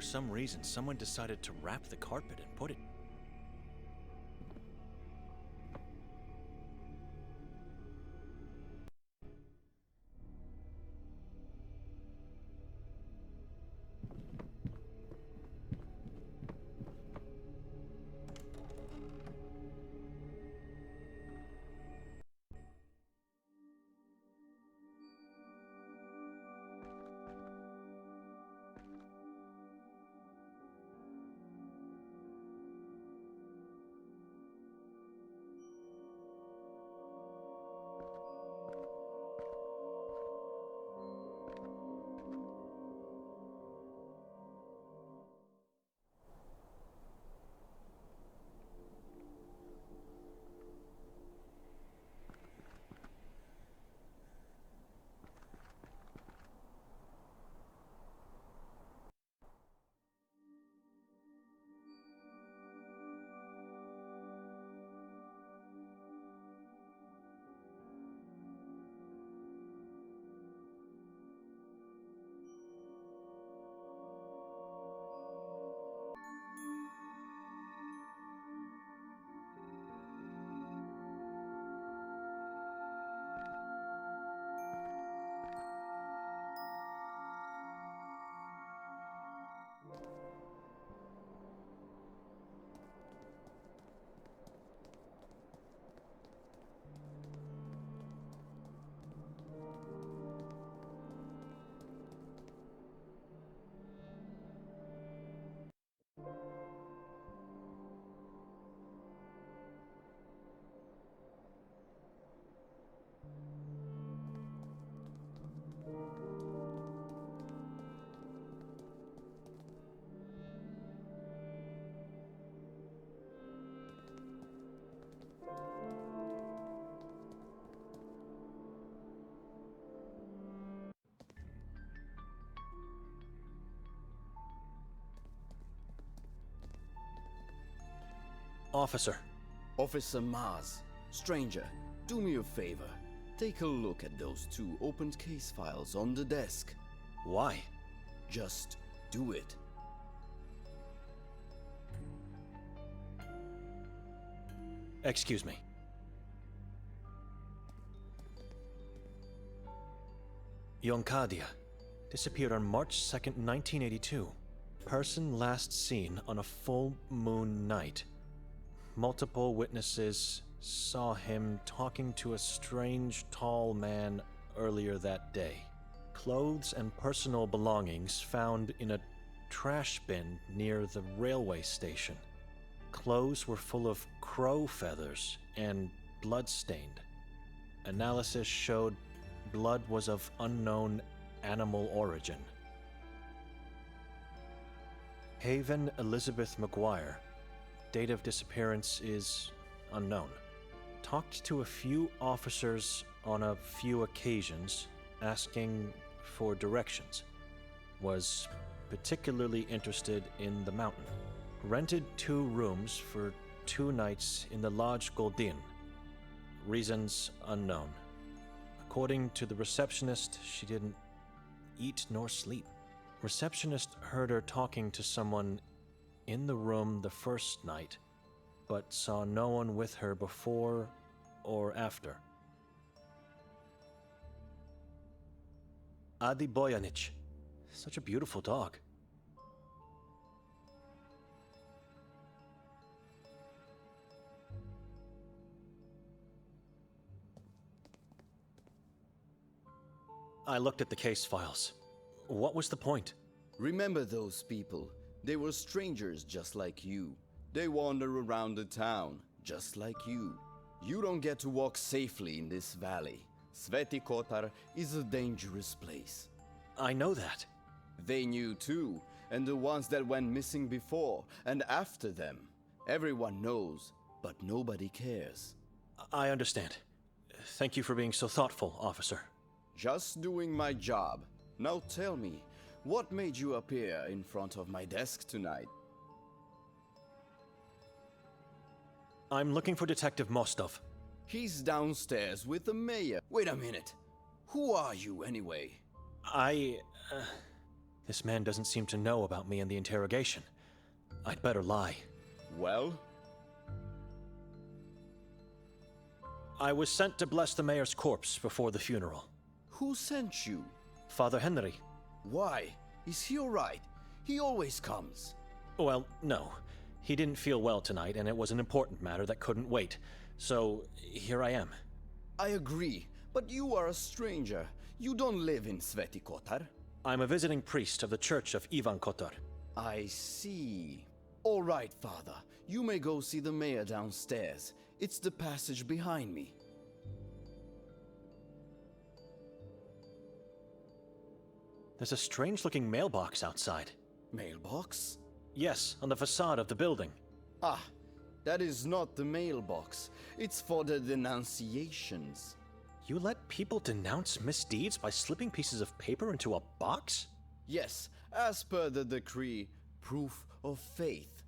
some reason, someone decided to wrap the carpet and put it... Officer. Officer Mars, stranger, do me a favor. Take a look at those 2 opened case files on the desk. Why? Just do it. Excuse me. Yonkadia. Disappeared on March 2nd, 1982. Person last seen on a full moon night. Multiple witnesses saw him talking to a strange, tall man earlier that day. Clothes and personal belongings found in a trash bin near the railway station. Clothes were full of crow feathers and blood-stained. Analysis showed blood was of unknown animal origin. Haven Elizabeth McGuire. Date of disappearance is unknown. Talked to a few officers on a few occasions, asking for directions. Was particularly interested in the mountain. Rented 2 rooms for 2 nights in the Lodge Goldin. Reasons unknown. According to the receptionist, she didn't eat nor sleep. Receptionist heard her talking to someone in the room the first night, but saw no one with her before or after. Adi Bojanic. Such a beautiful dog. I looked at the case files. What was the point? Remember those people. They were strangers just like you. They wander around the town just like you. You don't get to walk safely in this valley. Sveti Kotar is a dangerous place. I know that. They knew too, and the ones that went missing before and after them. Everyone knows, but nobody cares. I understand. Thank you for being so thoughtful, officer. Just doing my job. Now tell me, what made you appear in front of my desk tonight? I'm looking for Detective Mostov. He's downstairs with the mayor. Wait a minute. Who are you anyway? This man doesn't seem to know about me and the interrogation. I'd better lie. Well? I was sent to bless the mayor's corpse before the funeral. Who sent you? Father Henry. Why? Is he alright? He always comes. Well, no. He didn't feel well tonight, and it was an important matter that couldn't wait. So, here I am. I agree, but you are a stranger. You don't live in Sveti Kotar. I'm a visiting priest of the Church of Ivan Kotar. I see. All right, Father. You may go see the mayor downstairs. It's the passage behind me. There's a strange-looking mailbox outside. Mailbox? Yes, on the facade of the building. Ah, that is not the mailbox. It's for the denunciations. You let people denounce misdeeds by slipping pieces of paper into a box? Yes, as per the decree, proof of faith.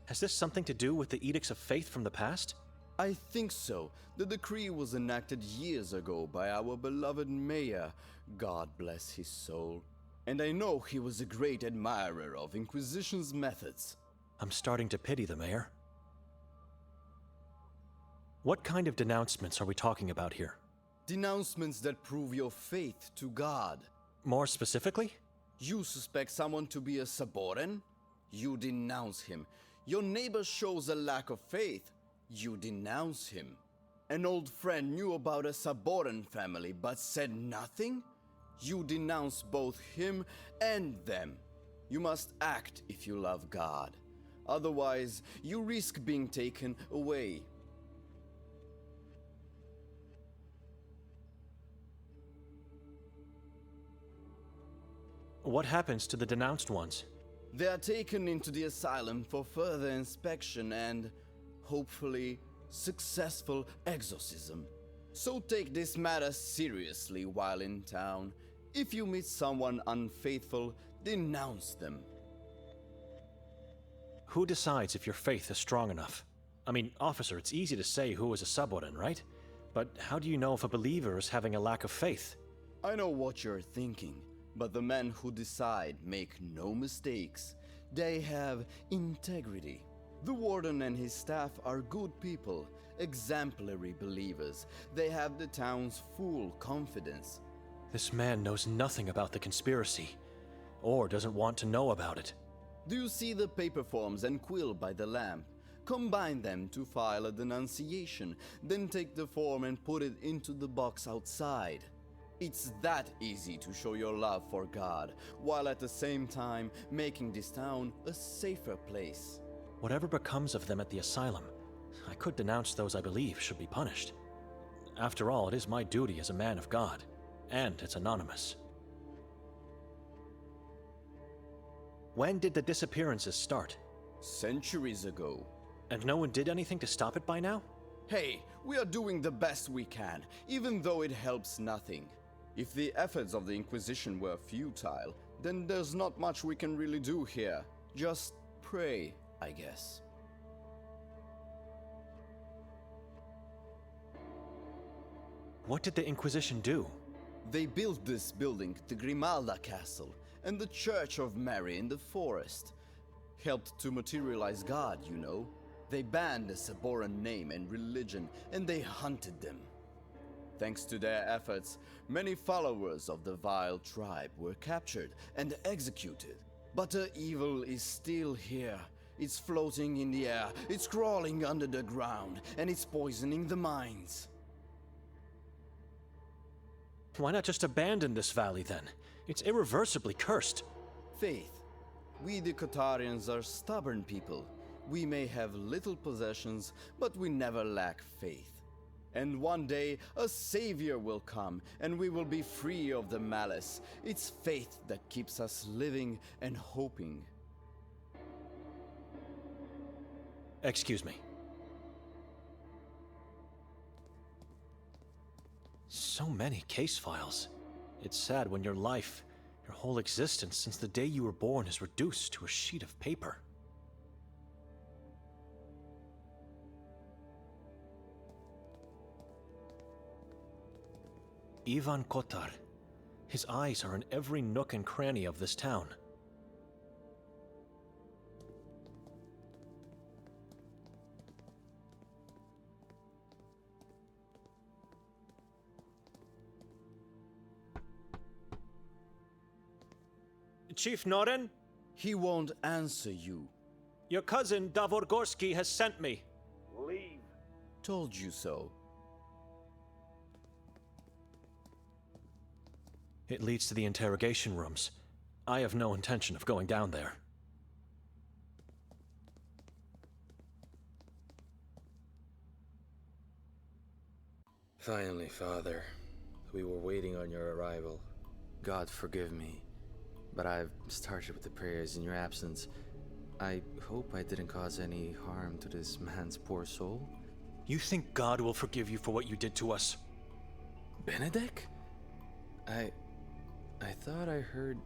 Has this something to do with the edicts of faith from the past? I think so. The decree was enacted years ago by our beloved mayor, God bless his soul. And I know he was a great admirer of Inquisition's methods. I'm starting to pity the mayor. What kind of denouncements are we talking about here? Denouncements that prove your faith to God. More specifically? You suspect someone to be a Saboren? You denounce him. Your neighbor shows a lack of faith. You denounce him. An old friend knew about a Saboren family but said nothing? You denounce both him and them. You must act if you love God. Otherwise, you risk being taken away. What happens to the denounced ones? They are taken into the asylum for further inspection and, hopefully, successful exorcism. So take this matter seriously while in town. If you meet someone unfaithful, denounce them. Who decides if your faith is strong enough? I mean, officer, it's easy to say who is a Saboren, right? But how do you know if a believer is having a lack of faith? I know what you're thinking, but the men who decide make no mistakes. They have integrity. The warden and his staff are good people, exemplary believers. They have the town's full confidence. This man knows nothing about the conspiracy, or doesn't want to know about it. Do you see the paper forms and quill by the lamp? Combine them to file a denunciation, then take the form and put it into the box outside. It's that easy to show your love for God, while at the same time making this town a safer place. Whatever becomes of them at the asylum, I could denounce those I believe should be punished. After all, it is my duty as a man of God, and it's anonymous. When did the disappearances start? Centuries ago. And no one did anything to stop it by now? Hey, we are doing the best we can, even though it helps nothing. If the efforts of the Inquisition were futile, then there's not much we can really do here. Just pray, I guess. What did the Inquisition do? They built this building, the Grimalda Castle, and the Church of Mary in the forest. Helped to materialize God, you know. They banned the Saboran name and religion, and they hunted them. Thanks to their efforts, many followers of the vile tribe were captured and executed. But the evil is still here. It's floating in the air, it's crawling under the ground, and it's poisoning the minds. Why not just abandon this valley then? It's irreversibly cursed. Faith. We the Kotarians are stubborn people. We may have little possessions, but we never lack faith. And one day, a savior will come, and we will be free of the malice. It's faith that keeps us living and hoping. Excuse me. So many case files. It's sad when your life, your whole existence since the day you were born is reduced to a sheet of paper. Ivan Kotar. His eyes are in every nook and cranny of this town. Chief Noren? He won't answer you. Your cousin Davorgorsky has sent me. Leave. Told you so. It leads to the interrogation rooms. I have no intention of going down there. Finally, Father. We were waiting on your arrival. God forgive me, but I've started with the prayers in your absence. I hope I didn't cause any harm to this man's poor soul. You think God will forgive you for what you did to us? Benedek? I thought I heard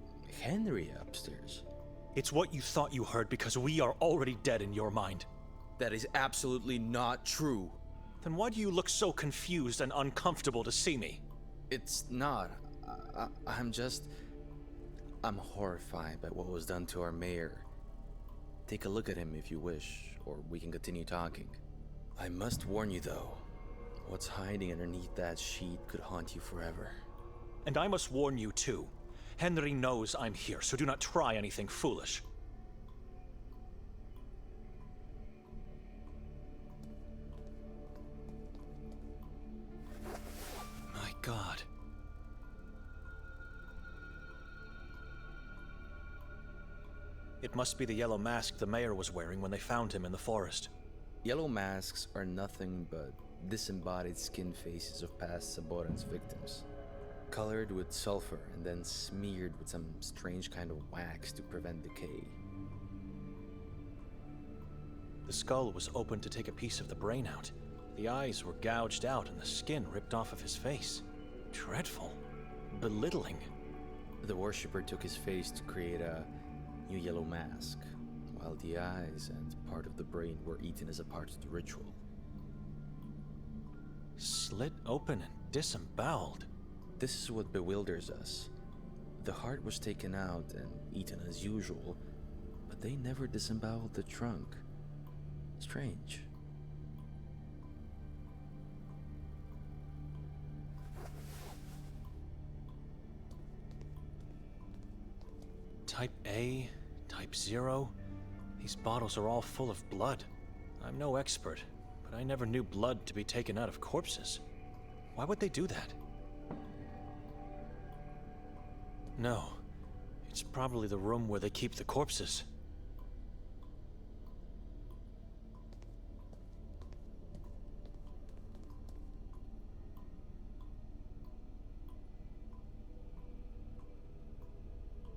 Henry upstairs. It's what you thought you heard because we are already dead in your mind. That is absolutely not true. Then why do you look so confused and uncomfortable to see me? It's not. I'm horrified by what was done to our mayor. Take a look at him if you wish, or we can continue talking. I must warn you though, what's hiding underneath that sheet could haunt you forever. And I must warn you too. Henry knows I'm here, so do not try anything foolish. My God. It must be the yellow mask the mayor was wearing when they found him in the forest. Yellow masks are nothing but disembodied skin faces of past Saboran's victims, colored with sulfur and then smeared with some strange kind of wax to prevent decay. The skull was opened to take a piece of the brain out. The eyes were gouged out and the skin ripped off of his face. Dreadful. Belittling. The worshipper took his face to create a new yellow mask, while the eyes and part of the brain were eaten as a part of the ritual. Slit open and disemboweled. This is what bewilders us. The heart was taken out and eaten as usual, but they never disemboweled the trunk. Strange. Type A, Type 0. These bottles are all full of blood. I'm no expert, but I never knew blood to be taken out of corpses. Why would they do that? No, it's probably the room where they keep the corpses.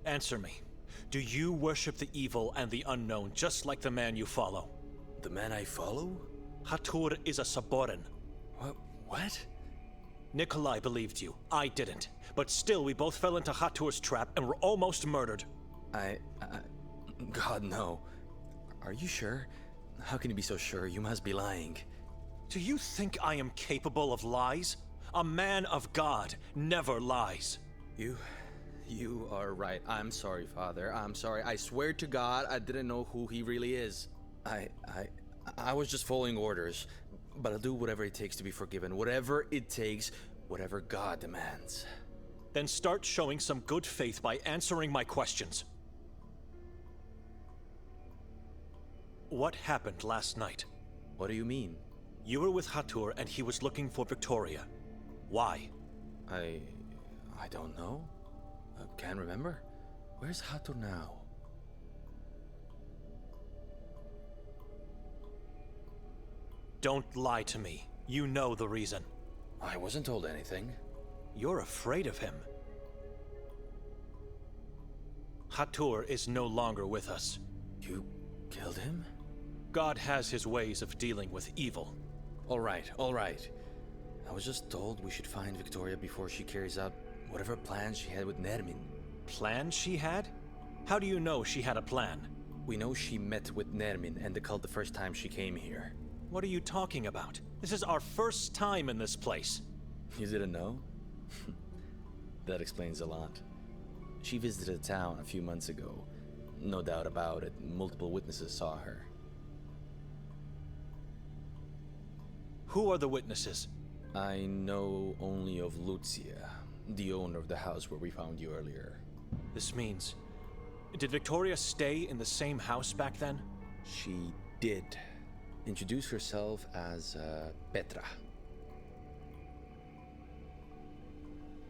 Answer me. Do you worship the evil and the unknown just like the man you follow? The man I follow? Hatur is a Saboran. What? Nikolai believed you. I didn't. But still, we both fell into Hatur's trap and were almost murdered. God, no. Are you sure? How can you be so sure? You must be lying. Do you think I am capable of lies? A man of God never lies. You are right. I'm sorry, Father. I'm sorry. I swear to God, I didn't know who he really is. I was just following orders. But I'll do whatever it takes to be forgiven. Whatever it takes, whatever God demands. Then start showing some good faith by answering my questions. What happened last night? What do you mean? You were with Hatur and he was looking for Victoria. Why? I don't know. Can't remember. Where's Hatur now? Don't lie to me. You know the reason. I wasn't told anything. You're afraid of him. Hatur is no longer with us. You killed him? God has his ways of dealing with evil. All right. I was just told we should find Victoria before she carries out whatever plan she had with Nermin. Plan she had? How do you know she had a plan? We know she met with Nermin and the cult the first time she came here. What are you talking about? This is our first time in this place. You didn't know? That explains a lot. She visited the town a few months ago. No doubt about it, multiple witnesses saw her. Who are the witnesses? I know only of Lucia, the owner of the house where we found you earlier. This means... Did Victoria stay in the same house back then? She did. Introduce herself as Petra.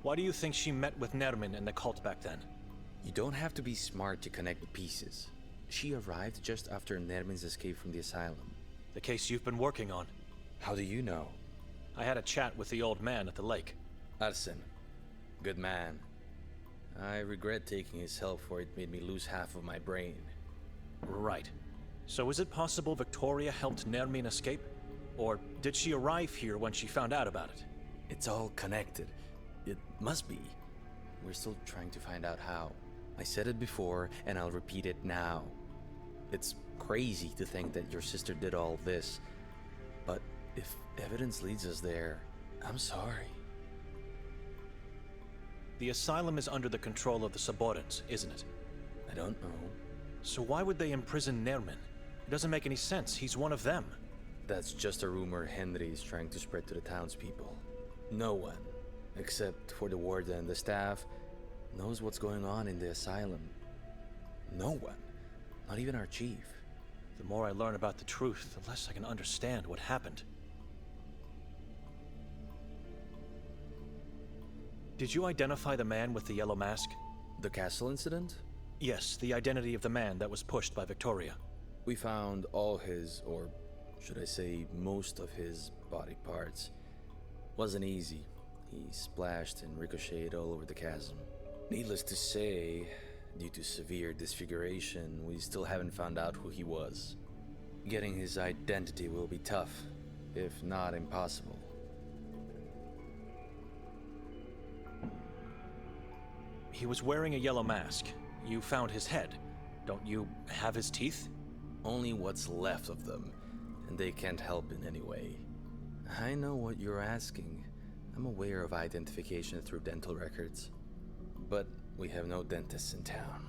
Why do you think she met with Nermin and the cult back then? You don't have to be smart to connect the pieces. She arrived just after Nermin's escape from the asylum. The case you've been working on. How do you know? I had a chat with the old man at the lake. Arsen. Good man. I regret taking his help, for it made me lose half of my brain. Right. So is it possible Victoria helped Nermin escape? Or did she arrive here when she found out about it? It's all connected. It must be. We're still trying to find out how. I said it before, and I'll repeat it now. It's crazy to think that your sister did all this. But if evidence leads us there, I'm sorry. The asylum is under the control of the Saborans, isn't it? I don't know. So why would they imprison Nermin? It doesn't make any sense. He's one of them. That's just a rumor Henry is trying to spread to the townspeople. No one, except for the warden and the staff, knows what's going on in the asylum. No one. Not even our chief. The more I learn about the truth, the less I can understand what happened. Did you identify the man with the yellow mask? The castle incident? Yes, the identity of the man that was pushed by Victoria. We found all his, or should I say most of his, body parts. Wasn't easy. He splashed and ricocheted all over the chasm. Needless to say, due to severe disfiguration, we still haven't found out who he was. Getting his identity will be tough, if not impossible. He was wearing a yellow mask. You found his head. Don't you have his teeth? Only what's left of them, and they can't help in any way. I know what you're asking. I'm aware of identification through dental records. But we have no dentists in town.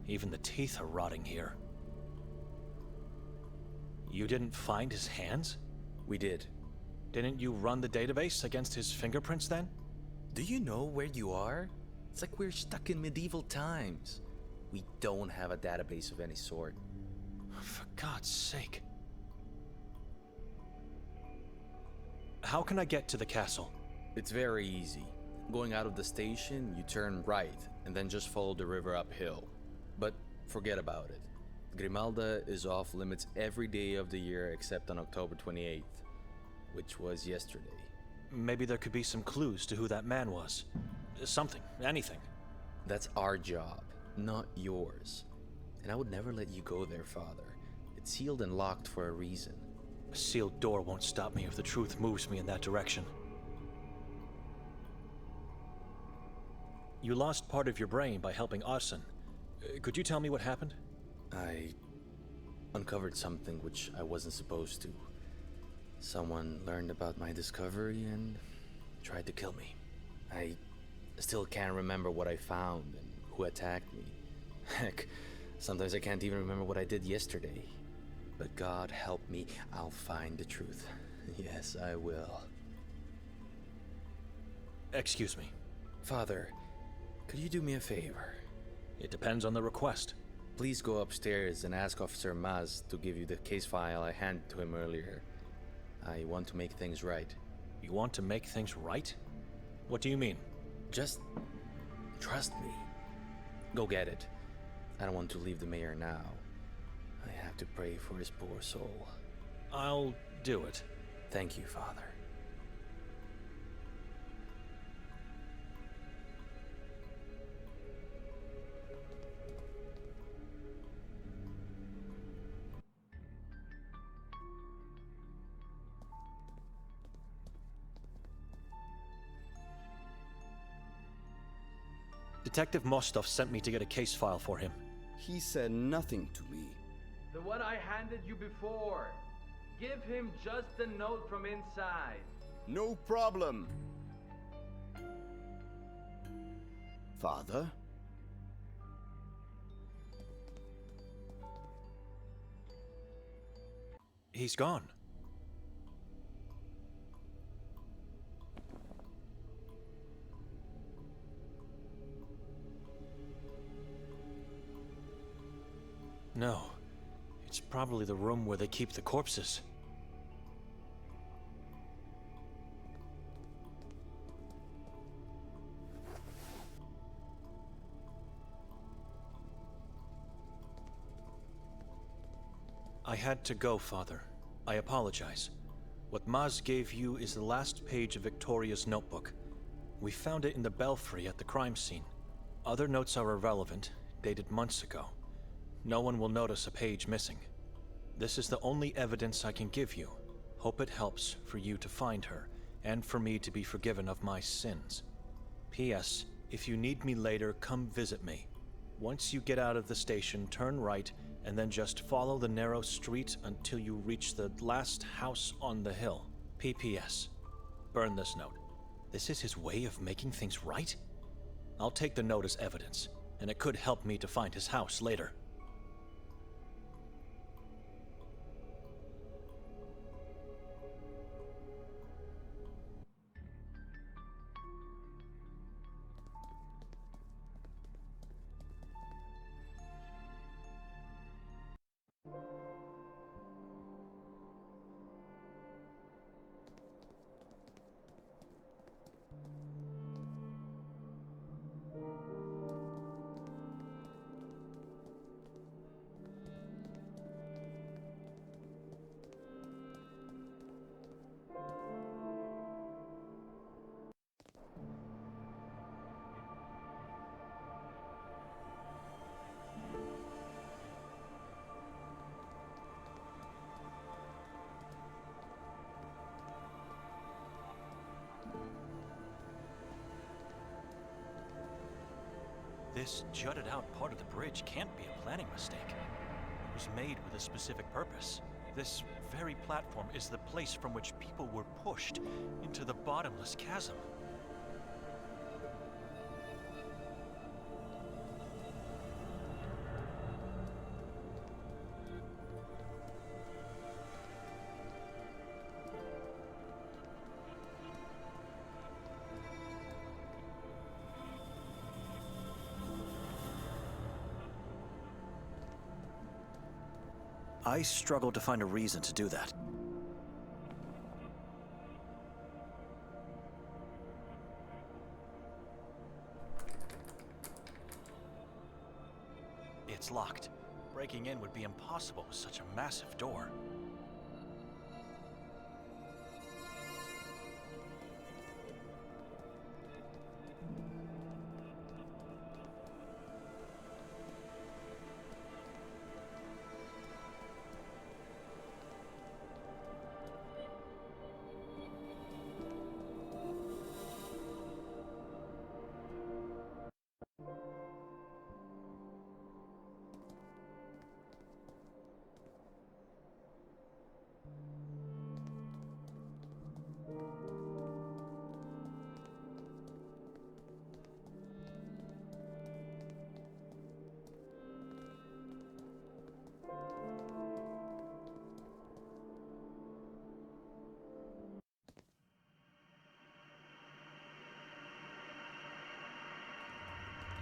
Even the teeth are rotting here. You didn't find his hands? We did. Didn't you run the database against his fingerprints then? Do you know where you are? It's like we're stuck in medieval times. We don't have a database of any sort. For God's sake. How can I get to the castle? It's very easy. Going out of the station, you turn right, and then just follow the river uphill. But forget about it. Grimalda is off limits every day of the year except on October 28th, which was yesterday. Maybe there could be some clues to who that man was. Something, anything. That's our job, not yours. And I would never let you go there, Father. It's sealed and locked for a reason. A sealed door won't stop me if the truth moves me in that direction. You lost part of your brain by helping Arsen. Could you tell me what happened? I uncovered something which I wasn't supposed to. Someone learned about my discovery and tried to kill me. I still can't remember what I found and who attacked me. Heck, sometimes I can't even remember what I did yesterday. But God help me, I'll find the truth. Yes, I will. Excuse me. Father, could you do me a favor? It depends on the request. Please go upstairs and ask Officer Maz to give you the case file I handed to him earlier. I want to make things right. You want to make things right? What do you mean? Just trust me. Go get it. I don't want to leave the mayor now. I have to pray for his poor soul. I'll do it. Thank you, Father. Detective Mostov sent me to get a case file for him. He said nothing to me. The one I handed you before. Give him just the note from inside. No problem. Father? He's gone. No. It's probably the room where they keep the corpses. I had to go, Father. I apologize. What Maz gave you is the last page of Victoria's notebook. We found it in the belfry at the crime scene. Other notes are irrelevant, dated months ago. No one will notice a page missing. This is the only evidence I can give you. Hope it helps for you to find her, and for me to be forgiven of my sins. P.S. If you need me later, come visit me. Once you get out of the station, turn right, and then just follow the narrow street until you reach the last house on the hill. P.P.S. Burn this note. This is his way of making things right? I'll take the note as evidence, and it could help me to find his house later. This jutted out part of the bridge can't be a planning mistake. It was made with a specific purpose. This very platform is the place from which people were pushed into the bottomless chasm. I struggled to find a reason to do that. It's locked. Breaking in would be impossible with such a massive door.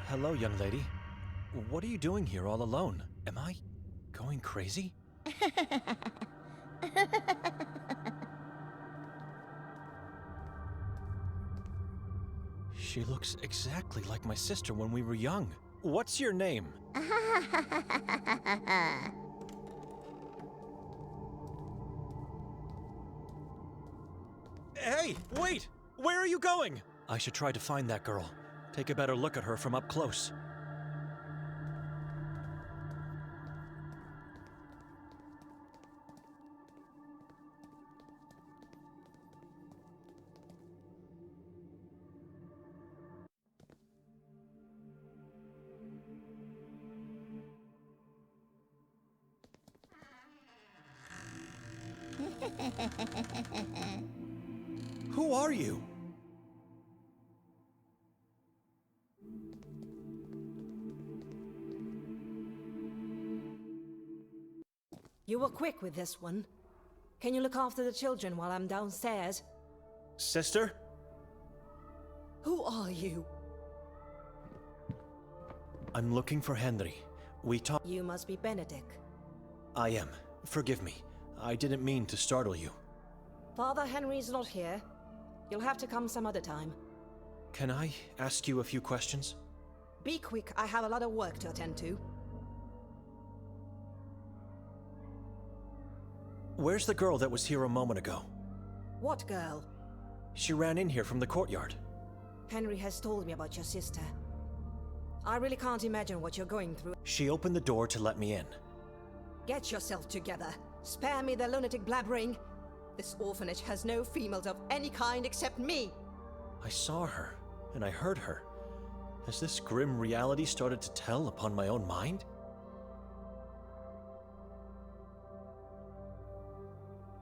Hello, young lady. What are you doing here all alone? Am I going crazy? She looks exactly like my sister when we were young. What's your name? Hey, wait! Where are you going? I should try to find that girl. Take a better look at her from up close. Who are you? You were quick with this one. Can you look after the children while I'm downstairs? Sister? Who are you? I'm looking for Henry. We talked. You must be Benedict. I am. Forgive me. I didn't mean to startle you. Father Henry's not here. You'll have to come some other time. Can I ask you a few questions? Be quick, I have a lot of work to attend to. Where's the girl that was here a moment ago? What girl? She ran in here from the courtyard. Henry has told me about your sister. I really can't imagine what you're going through. She opened the door to let me in. Get yourself together. Spare me the lunatic blabbering. This orphanage has no females of any kind except me. I saw her, and I heard her. Has this grim reality started to tell upon my own mind?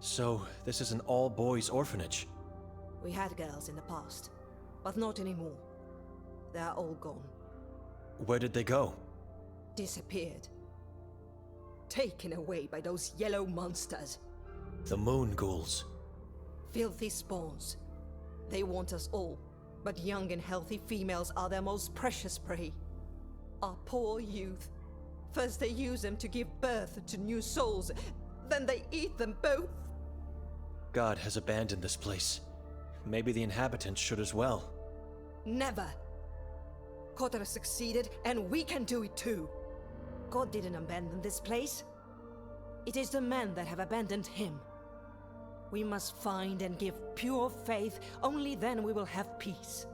So, this is an all-boys orphanage. We had girls in the past, but not anymore. They are all gone. Where did they go? Disappeared. Taken away by those yellow monsters. The moon ghouls. Filthy spawns. They want us all, but young and healthy females are their most precious prey. Our poor youth. First they use them to give birth to new souls, then they eat them both. God has abandoned this place. Maybe the inhabitants should as well. Never. Kotar succeeded, and we can do it too. God didn't abandon this place. It is the men that have abandoned him. We must find and give pure faith, only then we will have peace.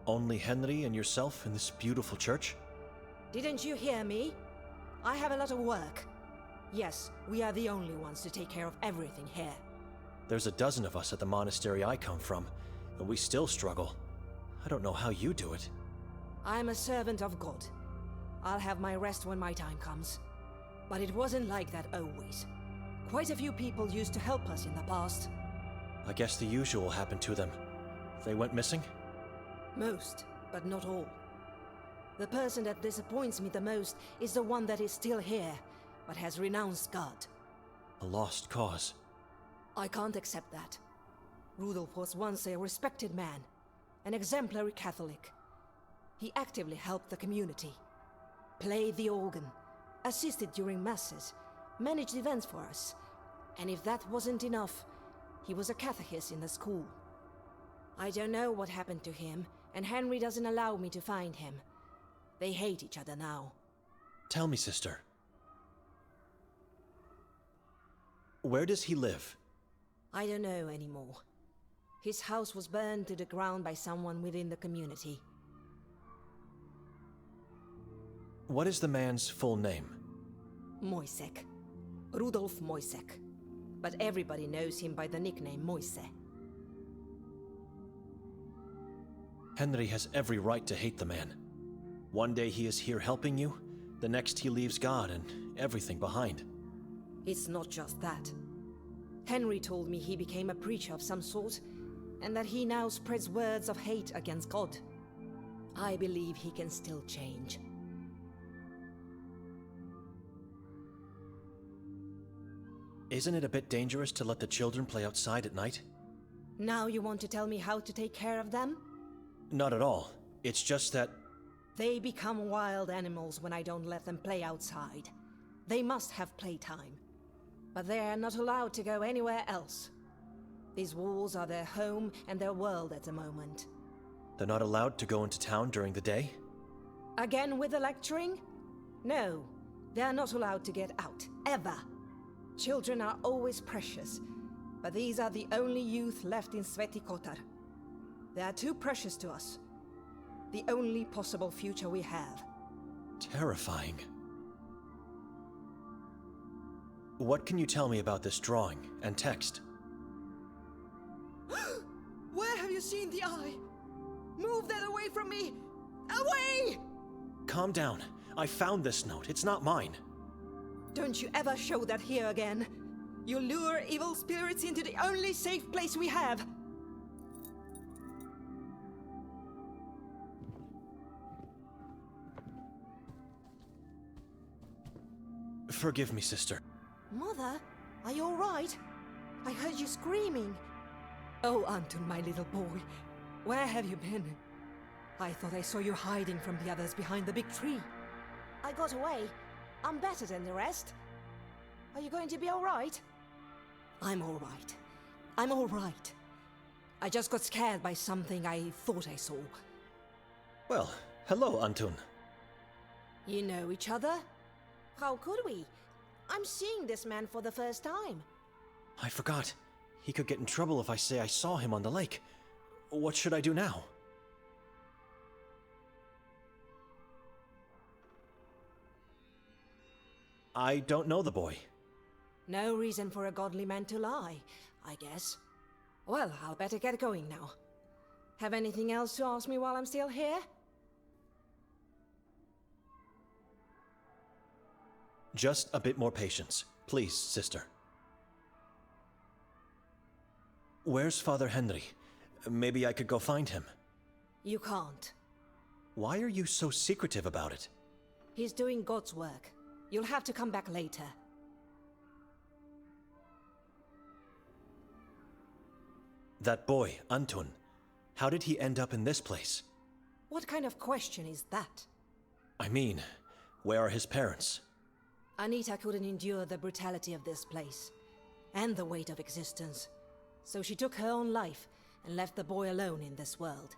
Only Henry and yourself in this beautiful church? Didn't you hear me? I have a lot of work. Yes, we are the only ones to take care of everything here. There's a dozen of us at the monastery I come from, and we still struggle. I don't know how you do it. I'm a servant of God. I'll have my rest when my time comes. But it wasn't like that always. Quite a few people used to help us in the past. I guess the usual happened to them. They went missing? Most, but not all. The person that disappoints me the most is the one that is still here, but has renounced God. A lost cause. I can't accept that. Rudolf was once a respected man, an exemplary Catholic. He actively helped the community, played the organ, assisted during masses, managed events for us. And if that wasn't enough, he was a catechist in the school. I don't know what happened to him, and Henry doesn't allow me to find him. They hate each other now. Tell me, sister. Where does he live? I don't know anymore. His house was burned to the ground by someone within the community. What is the man's full name? Moisek. Rudolf Moisek. But everybody knows him by the nickname Moise. Henry has every right to hate the man. One day he is here helping you, the next he leaves God and everything behind. It's not just that. Henry told me he became a preacher of some sort, and that he now spreads words of hate against God. I believe he can still change. Isn't it a bit dangerous to let the children play outside at night? Now you want to tell me how to take care of them? Not at all. It's just that... They become wild animals when I don't let them play outside. They must have playtime. But they are not allowed to go anywhere else. These walls are their home and their world at the moment. They're not allowed to go into town during the day? Again with the lecturing? No, they are not allowed to get out, ever. Children are always precious, but these are the only youth left in Sveti Kotar. They are too precious to us. The only possible future we have. Terrifying. What can you tell me about this drawing and text? Where have you seen the eye? Move that away from me! Away! Calm down. I found this note. It's not mine. Don't you ever show that here again. You lure evil spirits into the only safe place we have. Forgive me, sister. Mother, are you all right? I heard you screaming. Oh, Anton, my little boy, where have you been? I thought I saw you hiding from the others behind the big tree. I got away. I'm better than the rest. Are you going to be all right? I'm all right. I'm all right. I just got scared by something I thought I saw. Well, hello, Anton. You know each other? How could we? I'm seeing this man for the first time. I forgot. He could get in trouble if I say I saw him on the lake. What should I do now? I don't know the boy. No reason for a godly man to lie, I guess. Well, I'll better get going now. Have anything else to ask me while I'm still here? Just a bit more patience, please, sister. Where's Father Henry? Maybe I could go find him. You can't. Why are you so secretive about it? He's doing God's work. You'll have to come back later. That boy, Anton, how did he end up in this place? What kind of question is that? I mean, where are his parents? Anita couldn't endure the brutality of this place, and the weight of existence. So she took her own life and left the boy alone in this world.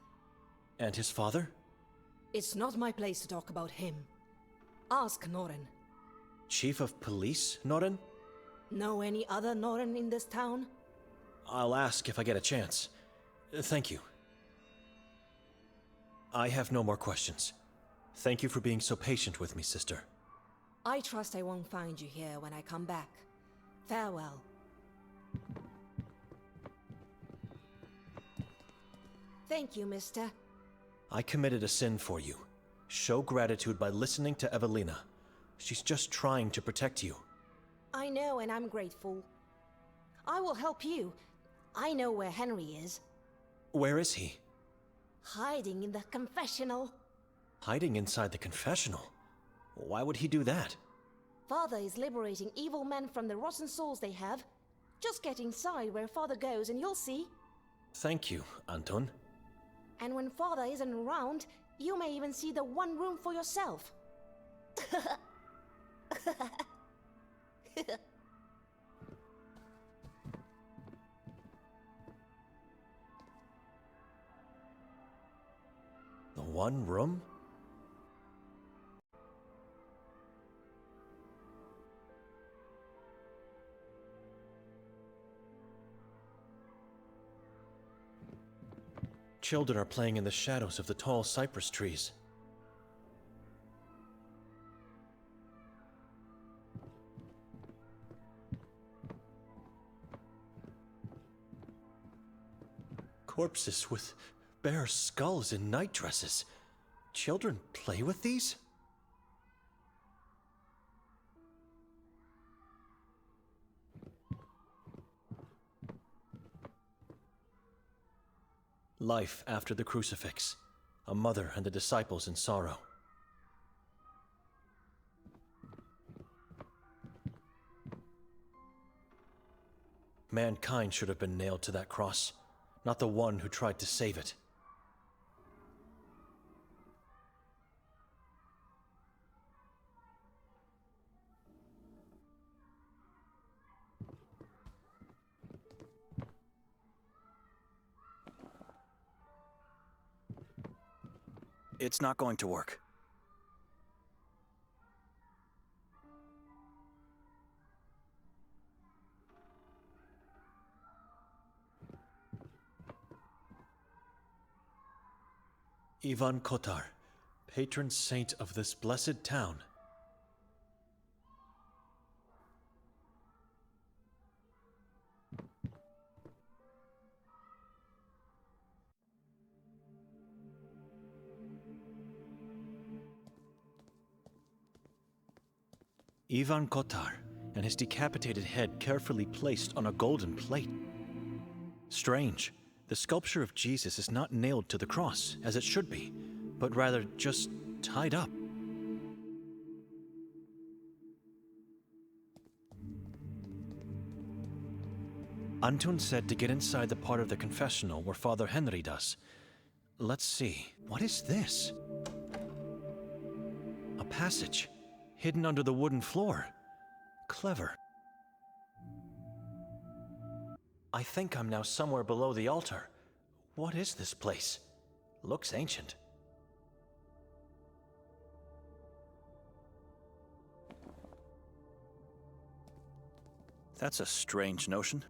And his father? It's not my place to talk about him. Ask Noren. Chief of Police, Noren? Know any other Noren in this town? I'll ask if I get a chance. Thank you. I have no more questions. Thank you for being so patient with me, sister. I trust I won't find you here when I come back. Farewell. Thank you, mister. I committed a sin for you. Show gratitude by listening to Evelina. She's just trying to protect you. I know, and I'm grateful. I will help you. I know where Henry is. Where is he? Hiding in the confessional. Hiding inside the confessional? Why would he do that? Father is liberating evil men from the rotten souls they have. Just get inside where Father goes and you'll see. Thank you, Anton. And when Father isn't around, you may even see the one room for yourself. The one room? Children are playing in the shadows of the tall cypress trees. Corpses with bare skulls and night dresses. Children play with these? Life after the crucifix. A mother and the disciples in sorrow. Mankind should have been nailed to that cross, not the one who tried to save it. It's not going to work. Ivan Kotar, patron saint of this blessed town. Ivan Kotar, and his decapitated head carefully placed on a golden plate. Strange. The sculpture of Jesus is not nailed to the cross, as it should be, but rather just tied up. Antun said to get inside the part of the confessional where Father Henry does. Let's see. What is this? A passage, hidden under the wooden floor. Clever. I think I'm now somewhere below the altar. What is this place? Looks ancient. That's a strange notion.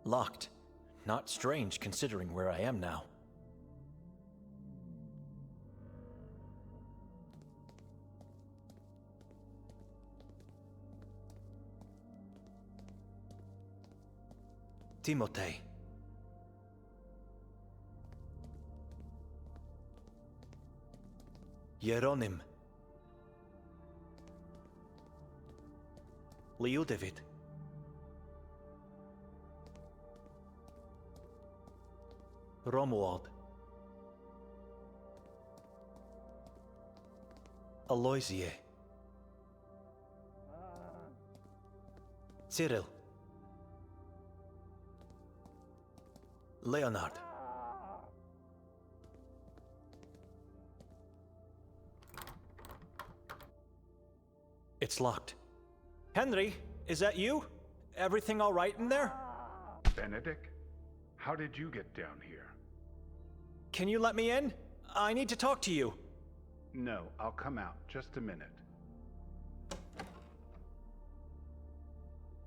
Locked. Not strange considering where I am now. Timotei. Jeronim. Liudevit. Romuald. Aloysie. Cyril. Leonard. It's locked. Henry, is that you? Everything all right in there? Benedict, how did you get down here? Can you let me in? I need to talk to you. No, I'll come out. Just a minute.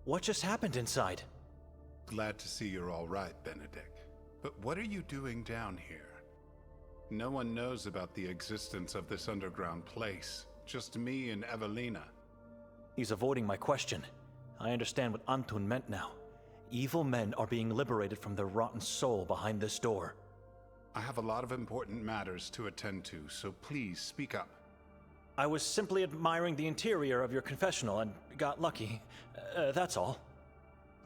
What just happened inside? Glad to see you're all right, Benedict. But what are you doing down here? No one knows about the existence of this underground place. Just me and Evelina. He's avoiding my question. I understand what Antun meant now. Evil men are being liberated from their rotten soul behind this door. I have a lot of important matters to attend to, so please speak up. I was simply admiring the interior of your confessional and got lucky. That's all.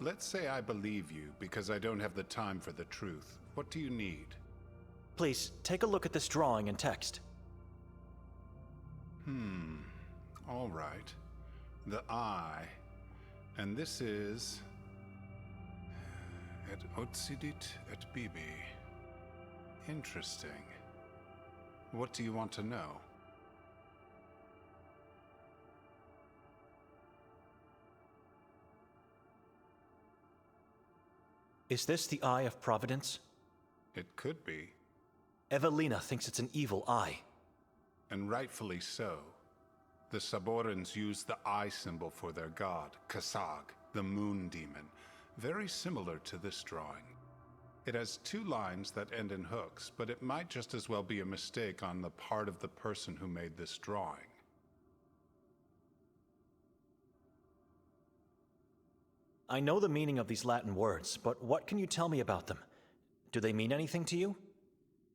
Let's say I believe you because I don't have the time for the truth. What do you need? Please, take a look at this drawing and text. All right. The eye. And this is... Et occidit et bibi. Interesting. What do you want to know? Is this the Eye of Providence? It could be. Evelina thinks it's an evil eye. And rightfully so. The Saborans use the eye symbol for their god, Kasag, the moon demon, very similar to this drawing. It has two lines that end in hooks, but it might just as well be a mistake on the part of the person who made this drawing. I know the meaning of these Latin words, but what can you tell me about them? Do they mean anything to you?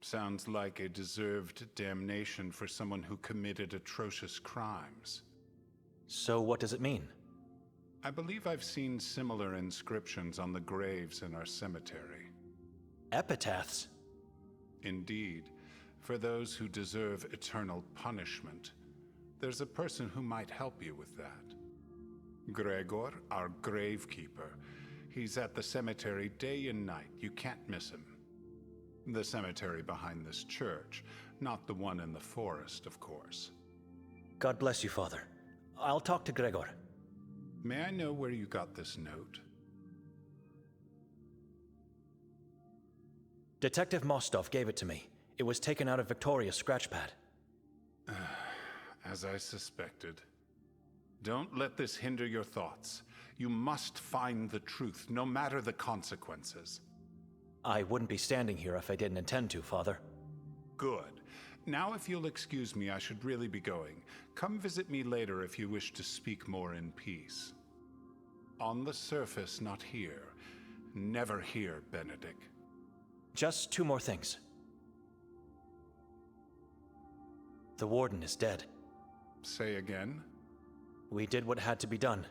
Sounds like a deserved damnation for someone who committed atrocious crimes. So what does it mean? I believe I've seen similar inscriptions on the graves in our cemetery. Epitaphs? Indeed, for those who deserve eternal punishment. There's a person who might help you with that. Gregor, our gravekeeper. He's at the cemetery day and night. You can't miss him. The cemetery behind this church, not the one in the forest, of course. God bless you, Father. I'll talk to Gregor. May I know where you got this note? Detective Mostov gave it to me. It was taken out of Victoria's scratchpad. As I suspected. Don't let this hinder your thoughts. You must find the truth, no matter the consequences. I wouldn't be standing here if I didn't intend to, Father. Good. Now if you'll excuse me, I should really be going. Come visit me later if you wish to speak more in peace. On the surface, not here. Never here, Benedict. Just two more things. The warden is dead. Say again? We did what had to be done.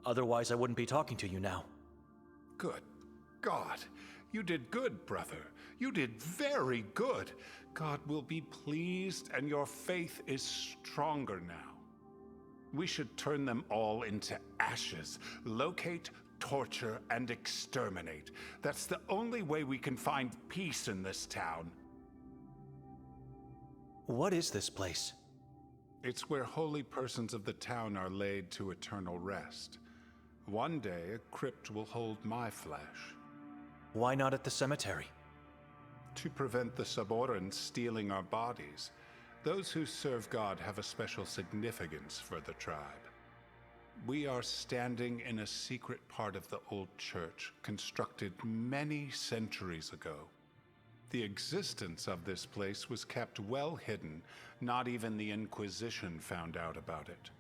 Otherwise, I wouldn't be talking to you now. Good God. You did good, brother. You did very good. God will be pleased, and your faith is stronger now. We should turn them all into ashes. Locate, torture, and exterminate. That's the only way we can find peace in this town. What is this place? It's where holy persons of the town are laid to eternal rest. One day, a crypt will hold my flesh. Why not at the cemetery? To prevent the Saborans stealing our bodies. Those who serve God have a special significance for the tribe. We are standing in a secret part of the old church, constructed many centuries ago. The existence of this place was kept well hidden. Not even the Inquisition found out about it.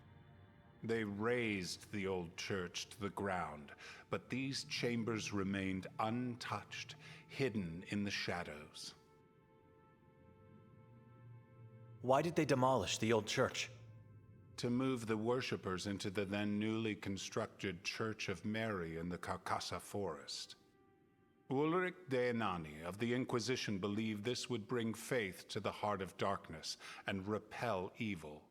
They razed the old church to the ground, but these chambers remained untouched, hidden in the shadows. Why did they demolish the old church? To move the worshippers into the then newly constructed Church of Mary in the Carcassa forest. Ulrich de Enani of the Inquisition believed this would bring faith to the heart of darkness and repel evil.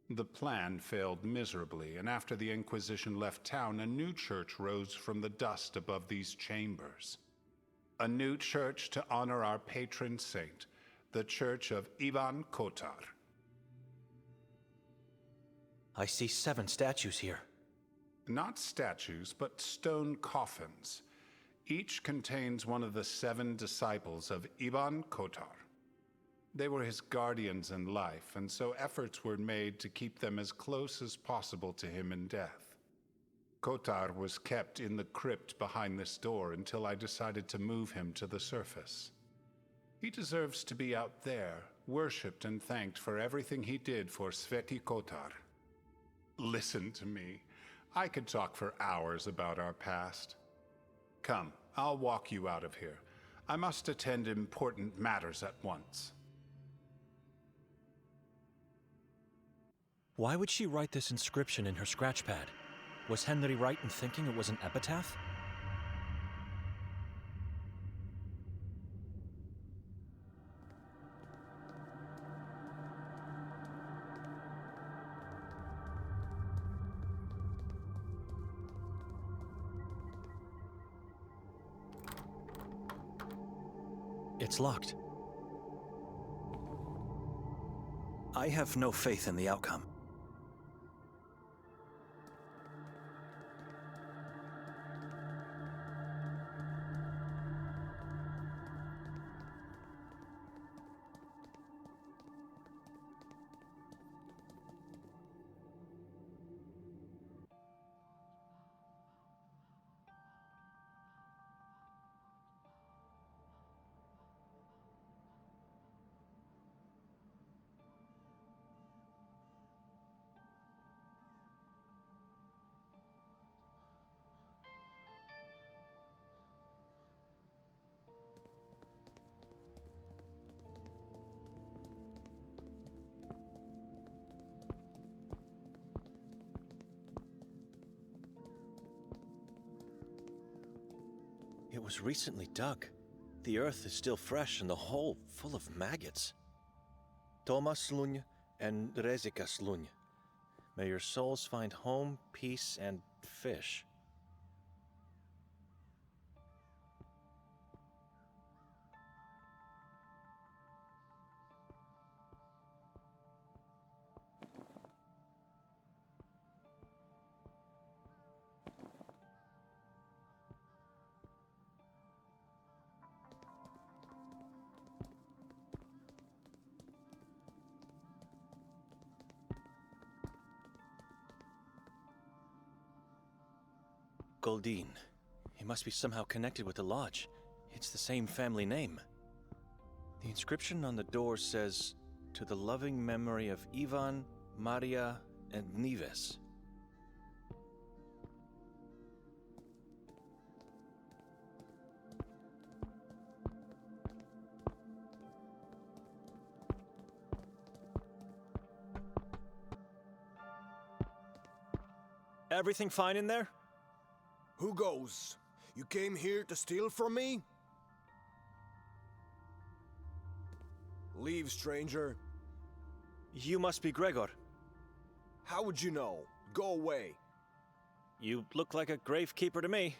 The plan failed miserably, and after the Inquisition left town, a new church rose from the dust above these chambers. A new church to honor our patron saint, the Church of Ivan Kotar. I see 7 statues here. Not statues, but stone coffins. Each contains one of the 7 disciples of Ivan Kotar. They were his guardians in life, and so efforts were made to keep them as close as possible to him in death. Kotar was kept in the crypt behind this door until I decided to move him to the surface. He deserves to be out there, worshipped and thanked for everything he did for Sveti Kotar. Listen to me. I could talk for hours about our past. Come, I'll walk you out of here. I must attend important matters at once. Why would she write this inscription in her scratch pad? Was Henry right in thinking it was an epitaph? It's locked. I have no faith in the outcome. It was recently dug. The earth is still fresh and the hole full of maggots. Thomas Luny and Rezikas Luny. May your souls find home, peace, and fish. Goldine. He must be somehow connected with the lodge. It's the same family name. The inscription on the door says, "To the loving memory of Ivan, Maria, and Nives." Everything fine in there? Who goes? You came here to steal from me? Leave, stranger. You must be Gregor. How would you know? Go away. You look like a gravekeeper to me.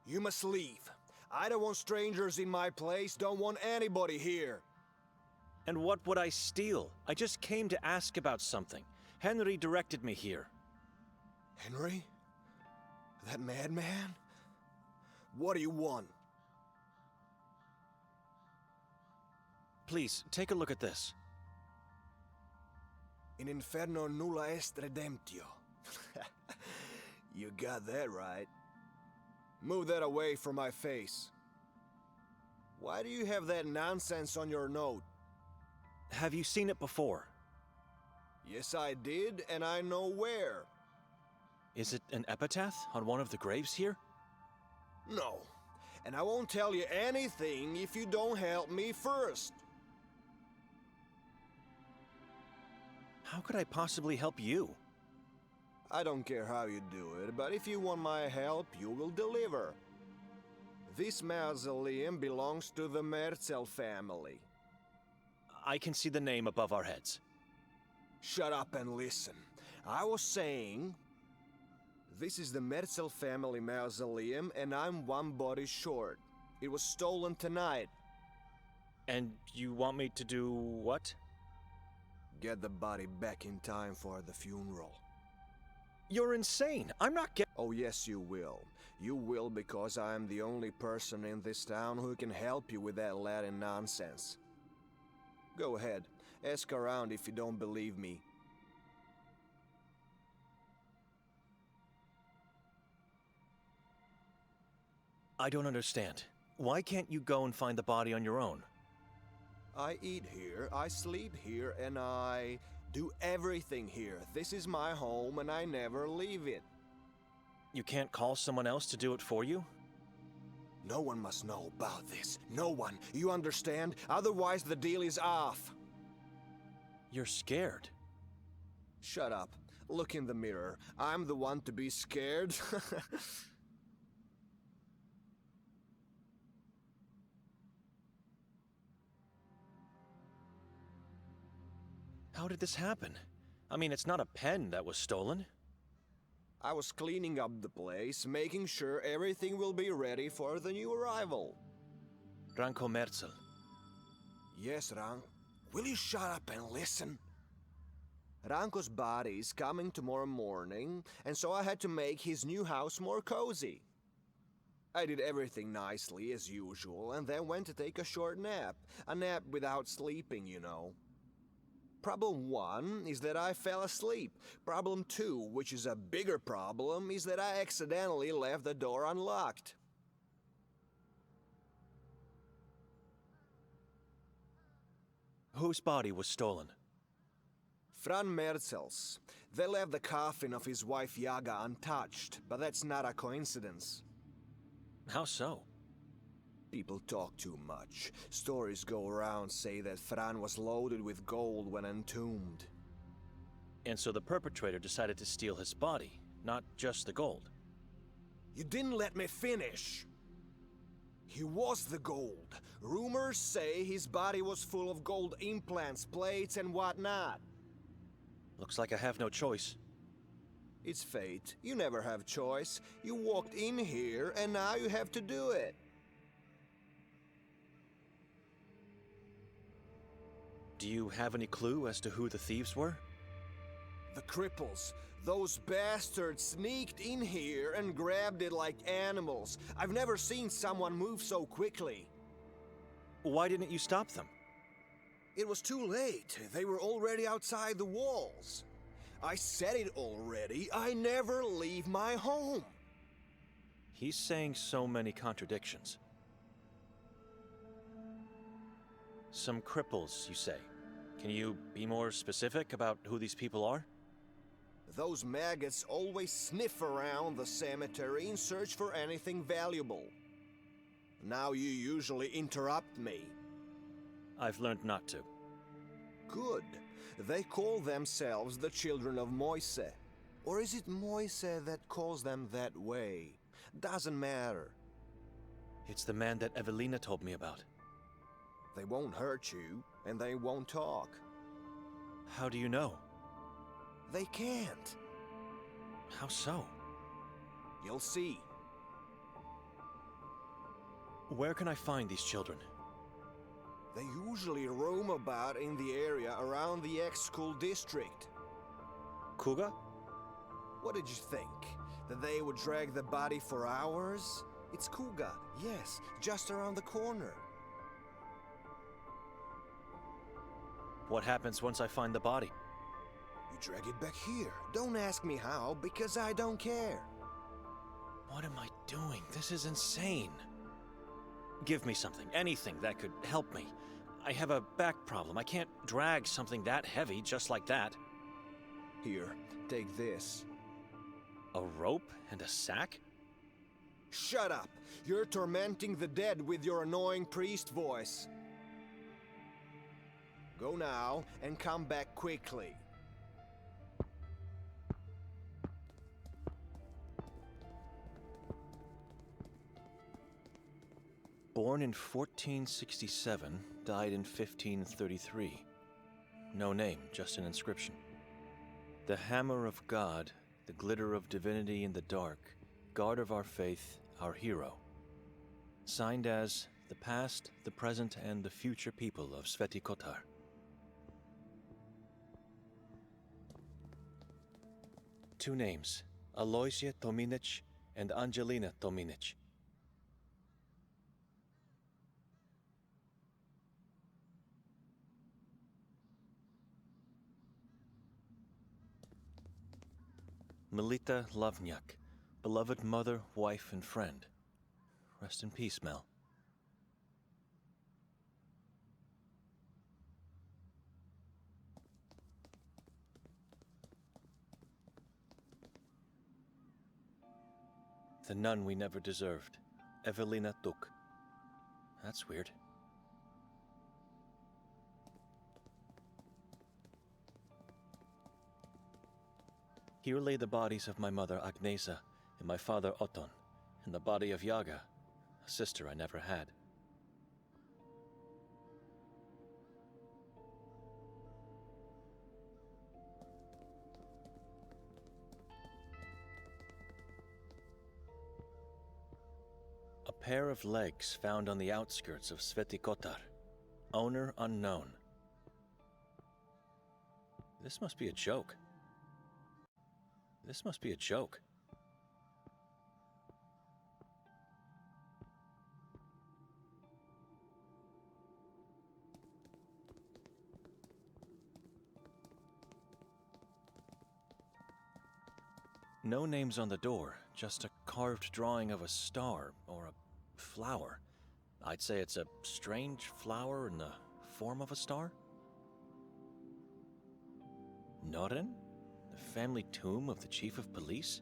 You must leave. I don't want strangers in my place, don't want anybody here. And what would I steal? I just came to ask about something. Henry directed me here. Henry? That madman? What do you want? Please, take a look at this. In inferno nulla est redemptio. You got that right. Move that away from my face. Why do you have that nonsense on your note? Have you seen it before? Yes, I did, and I know where. Is it an epitaph on one of the graves here? No, and I won't tell you anything if you don't help me first. How could I possibly help you? I don't care how you do it, but if you want my help, you will deliver. This mausoleum belongs to the Merzel family. I can see the name above our heads. Shut up and listen. I was saying, this is the Merzel family mausoleum, and I'm one body short. It was stolen tonight. And you want me to do what? Get the body back in time for the funeral. You're insane. I'm not Oh yes, you will. You will because I am the only person in this town who can help you with that Latin nonsense. Go ahead. Ask around if you don't believe me. I don't understand. Why can't you go and find the body on your own? I eat here, I sleep here, and I do everything here. This is my home and I never leave it. You can't call someone else to do it for you? No one must know about this. No one. You understand? Otherwise the deal is off. You're scared. Shut up. Look in the mirror. I'm the one to be scared. How did this happen? I mean, it's not a pen that was stolen. I was cleaning up the place, making sure everything will be ready for the new arrival. Ranko Merzel. Yes, Rank. Will you shut up and listen? Ranko's body is coming tomorrow morning, and so I had to make his new house more cozy. I did everything nicely, as usual, and then went to take a short nap. A nap without sleeping, you know. Problem 1 is that I fell asleep. Problem 2, which is a bigger problem, is that I accidentally left the door unlocked. Whose body was stolen? Fran Merzel's. They left the coffin of his wife Yaga untouched, but that's not a coincidence. How so? People talk too much. Stories go around say that Fran was loaded with gold when entombed. And so the perpetrator decided to steal his body, not just the gold. You didn't let me finish. He was the gold. Rumors say his body was full of gold implants, plates, and whatnot. Looks like I have no choice. It's fate. You never have choice. You walked in here, and now you have to do it. Do you have any clue as to who the thieves were? The cripples. Those bastards sneaked in here and grabbed it like animals. I've never seen someone move so quickly. Why didn't you stop them? It was too late. They were already outside the walls. I said it already. I never leave my home. He's saying so many contradictions. Some cripples, you say. Can you be more specific about who these people are? Those maggots always sniff around the cemetery in search for anything valuable. Now you usually interrupt me. I've learned not to. Good. They call themselves the children of Moise. Or is it Moise that calls them that way? Doesn't matter. It's the man that Evelina told me about. They won't hurt you, and they won't talk. How do you know? They can't. How so? You'll see. Where can I find these children? They usually roam about in the area around the ex-school district. Kuga? What did you think? That they would drag the body for hours? It's Kuga, yes, just around the corner. What happens once I find the body? You drag it back here. Don't ask me how, because I don't care. What am I doing? This is insane. Give me something, anything that could help me. I have a back problem. I can't drag something that heavy just like that. Here, take this. A rope and a sack? Shut up! You're tormenting the dead with your annoying priest voice. Go now, and come back quickly. Born in 1467, died in 1533. No name, just an inscription. The hammer of God, the glitter of divinity in the dark, guard of our faith, our hero. Signed as the past, the present, and the future people of Sveti Kotar. Two names, Aloysia Tominic and Angelina Tominic. Melita Lavnyak, beloved mother, wife, and friend. Rest in peace, Mel. The nun we never deserved, Evelina Tuk. That's weird. Here lay the bodies of my mother Agnesa and my father Oton, and the body of Yaga, a sister I never had. A pair of legs found on the outskirts of Sveti Kotar. Owner unknown. This must be a joke. This must be a joke. No names on the door, just a carved drawing of a star or a flower. I'd say it's a strange flower in the form of a star. Noren? The family tomb of the chief of police?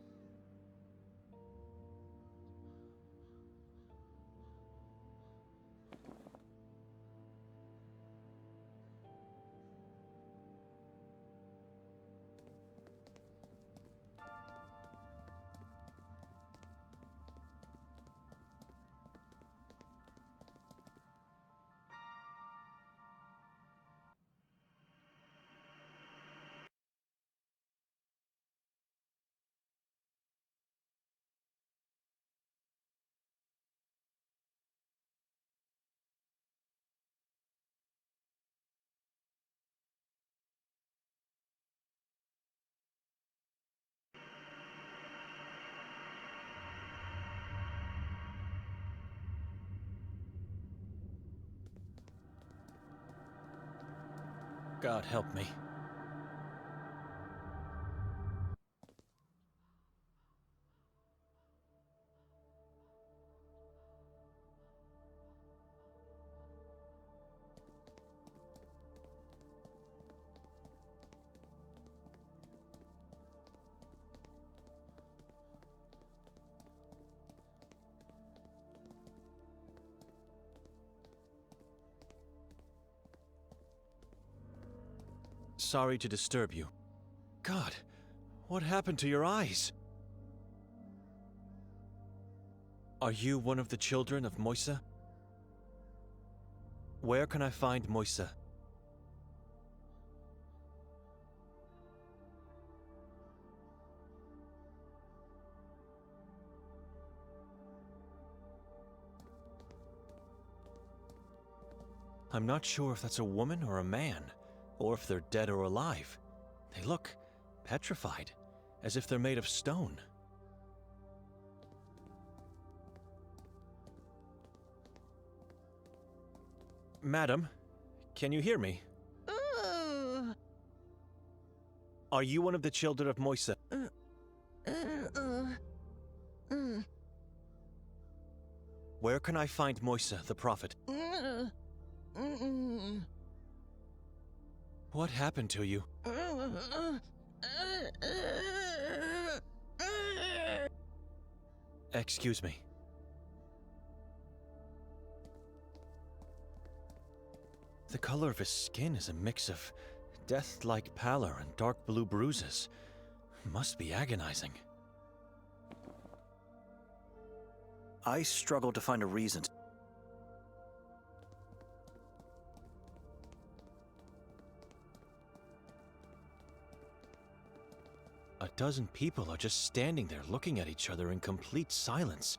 God help me. Sorry to disturb you. God, what happened to your eyes? Are you one of the children of Moisa? Where can I find Moisa? I'm not sure if that's a woman or a man, or if they're dead or alive. They look petrified, as if they're made of stone. Madam, can you hear me? Are you one of the children of Moisa? Where can I find Moisa, the prophet? What happened to you? Excuse me. The color of his skin is a mix of death-like pallor and dark blue bruises. Must be agonizing. I struggle to find a reason. A dozen people are just standing there looking at each other in complete silence.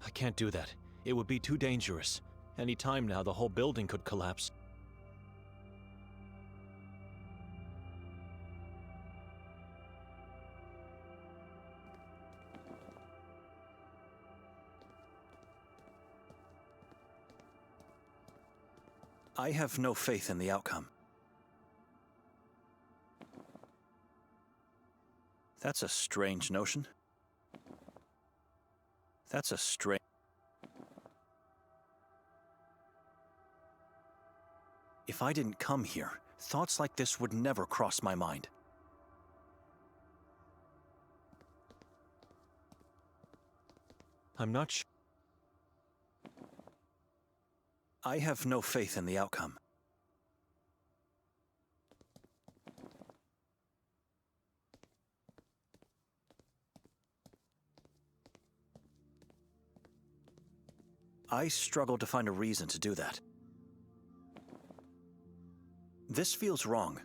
I can't do that. It would be too dangerous. Any time now, the whole building could collapse. I have no faith in the outcome. That's a strange notion. That's a strange... If I didn't come here, thoughts like this would never cross my mind. I'm not sure. I have no faith in the outcome. I struggle to find a reason to do that. This feels wrong.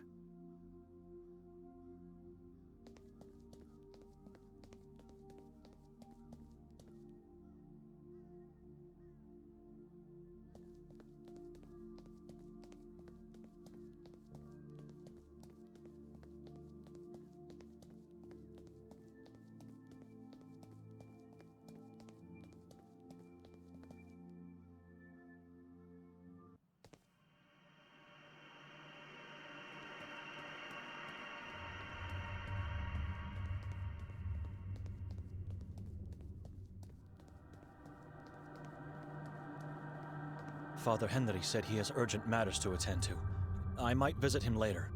Father Henry said he has urgent matters to attend to. I might visit him later.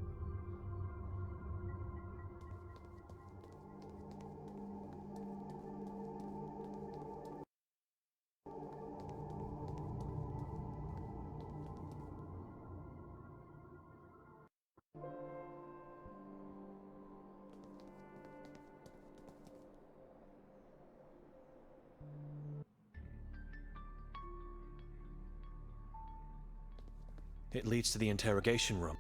It leads to the interrogation room.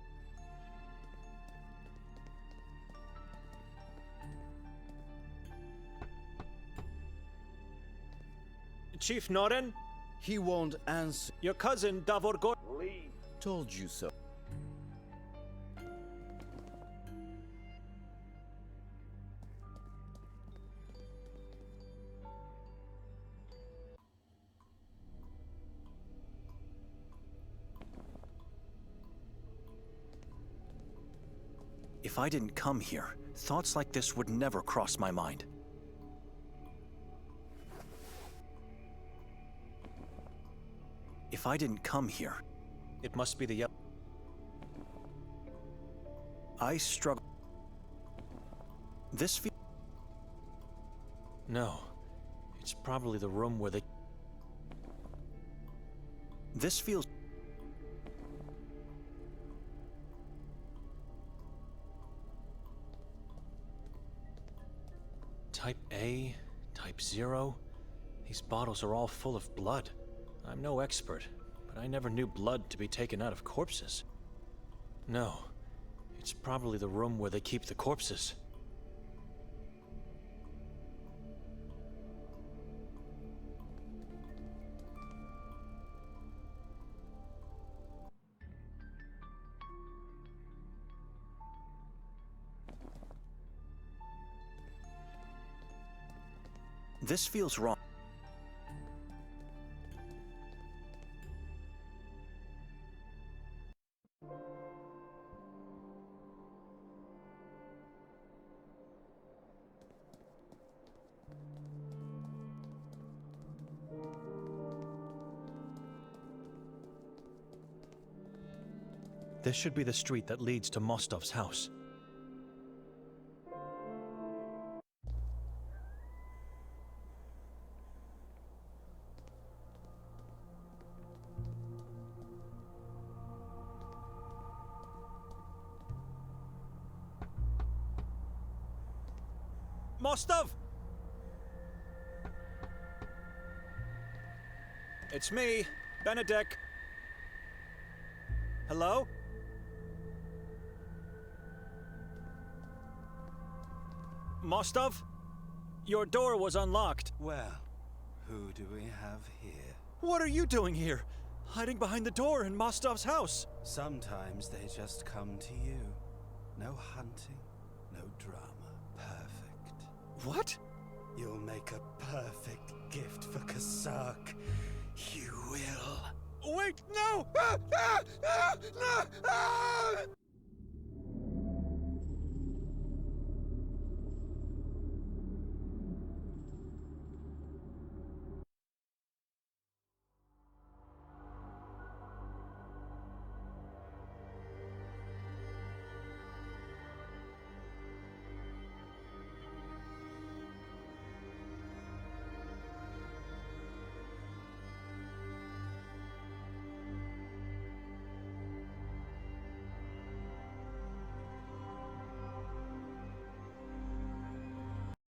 Chief Noren? He won't answer. Your cousin, Davor Gor... Leave. Told you so. If I didn't come here, thoughts like this would never cross my mind. If I didn't come here, it must be the yellow. I struggle. This feels... No, it's probably the room where they... This feels... Type A, Type 0. These bottles are all full of blood. I'm no expert, but I never knew blood to be taken out of corpses. No, it's probably the room where they keep the corpses. This feels wrong. This should be the street that leads to Mostov's house. Mostov! It's me, Benedek. Hello? Mostov? Your door was unlocked. Well, who do we have here? What are you doing here? Hiding behind the door in Mostov's house. Sometimes they just come to you. No hunting, no drama. Perfect. What? You'll make a perfect gift for Kazak. You will. Wait, no!